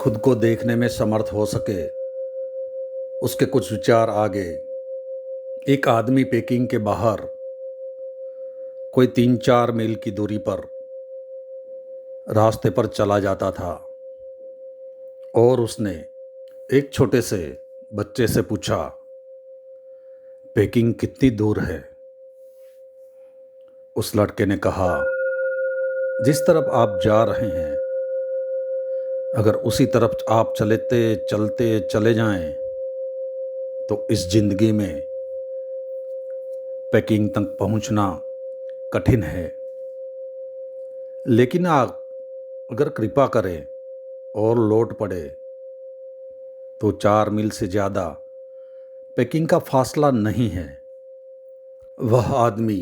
खुद को देखने में समर्थ हो सके, उसके कुछ विचार आगे। एक आदमी पेकिंग के बाहर कोई 3-4 मील की दूरी पर रास्ते पर चला जाता था और उसने एक छोटे से बच्चे से पूछा, पेकिंग कितनी दूर है? उस लड़के ने कहा, जिस तरफ आप जा रहे हैं, अगर उसी तरफ आप चलते चलते चले जाएं तो इस जिंदगी में पेकिंग तक पहुंचना कठिन है। लेकिन आप अगर कृपा करें और लौट पड़े तो 4 मील से ज़्यादा पेकिंग का फासला नहीं है। वह आदमी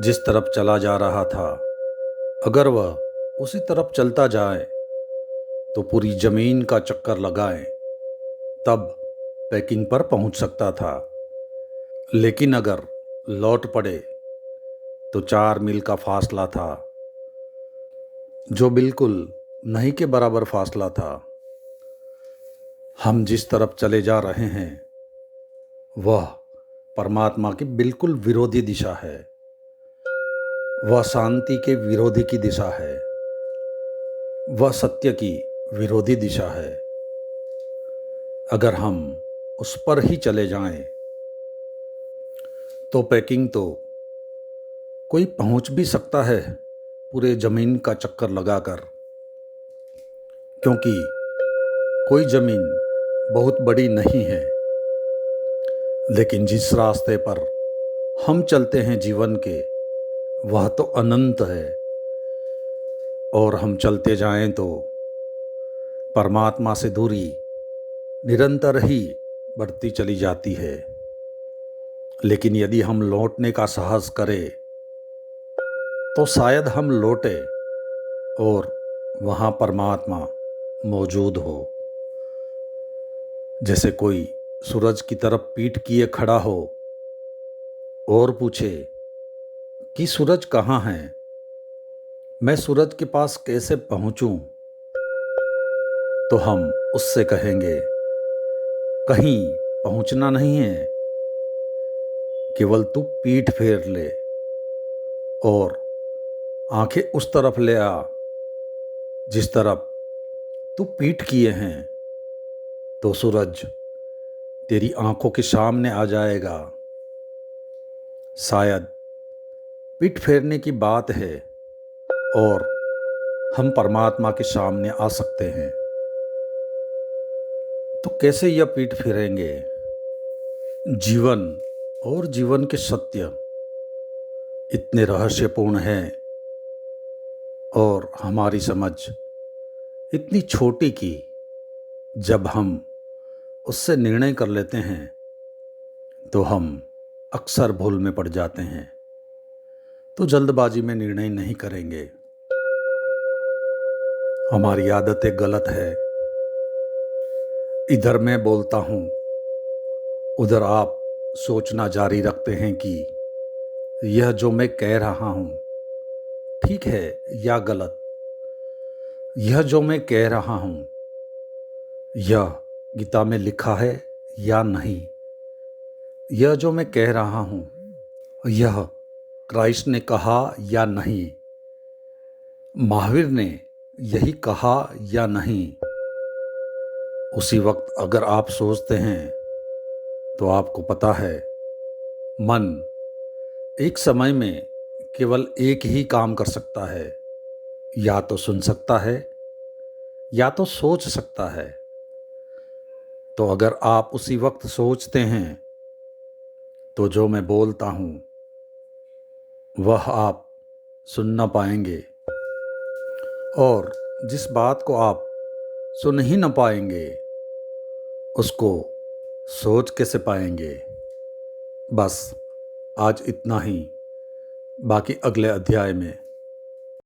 जिस तरफ चला जा रहा था, अगर वह उसी तरफ चलता जाए तो पूरी ज़मीन का चक्कर लगाए तब पेकिंग पर पहुंच सकता था। लेकिन अगर लौट पड़े तो 4 मील का फासला था, जो बिल्कुल नहीं के बराबर फासला था। हम जिस तरफ चले जा रहे हैं वह परमात्मा की बिल्कुल विरोधी दिशा है। वह शांति के विरोधी की दिशा है। वह सत्य की विरोधी दिशा है। अगर हम उस पर ही चले जाएं तो पेकिंग तो कोई पहुंच भी सकता है पूरे ज़मीन का चक्कर लगाकर, क्योंकि कोई ज़मीन बहुत बड़ी नहीं है। लेकिन जिस रास्ते पर हम चलते हैं जीवन के, वह तो अनंत है। और हम चलते जाएं तो परमात्मा से दूरी निरंतर ही बढ़ती चली जाती है। लेकिन यदि हम लौटने का साहस करें तो शायद हम लौटे और वहाँ परमात्मा मौजूद हो। जैसे कोई सूरज की तरफ पीठ किए खड़ा हो और पूछे कि सूरज कहाँ है, मैं सूरज के पास कैसे पहुँचूं? तो हम उससे कहेंगे, कहीं पहुँचना नहीं है, केवल तू पीठ फेर ले और आंखें उस तरफ ले आ जिस तरफ तू पीठ किए हैं, तो सूरज तेरी आंखों के सामने आ जाएगा। शायद पीठ फेरने की बात है और हम परमात्मा के सामने आ सकते हैं। तो कैसे यह पीठ फेरेंगे? जीवन और जीवन के सत्य इतने रहस्यपूर्ण हैं और हमारी समझ इतनी छोटी कि जब हम उससे निर्णय कर लेते हैं तो हम अक्सर भूल में पड़ जाते हैं। तो जल्दबाजी में निर्णय नहीं करेंगे। हमारी आदतें गलत है। इधर मैं बोलता हूँ, उधर आप सोचना जारी रखते हैं कि यह जो मैं कह रहा हूँ ठीक है या गलत। यह जो मैं कह रहा हूँ यह गीता में लिखा है या नहीं। यह जो मैं कह रहा हूँ यह क्राइस्ट ने कहा या नहीं। महावीर ने यही कहा या नहीं। उसी वक्त अगर आप सोचते हैं तो आपको पता है, मन एक समय में केवल एक ही काम कर सकता है, या तो सुन सकता है या तो सोच सकता है। तो अगर आप उसी वक्त सोचते हैं तो जो मैं बोलता हूँ वह आप सुन ना पाएंगे, और जिस बात को आप सुन ही ना पाएंगे उसको सोच कैसे पाएंगे। बस आज इतना ही, बाकी अगले अध्याय में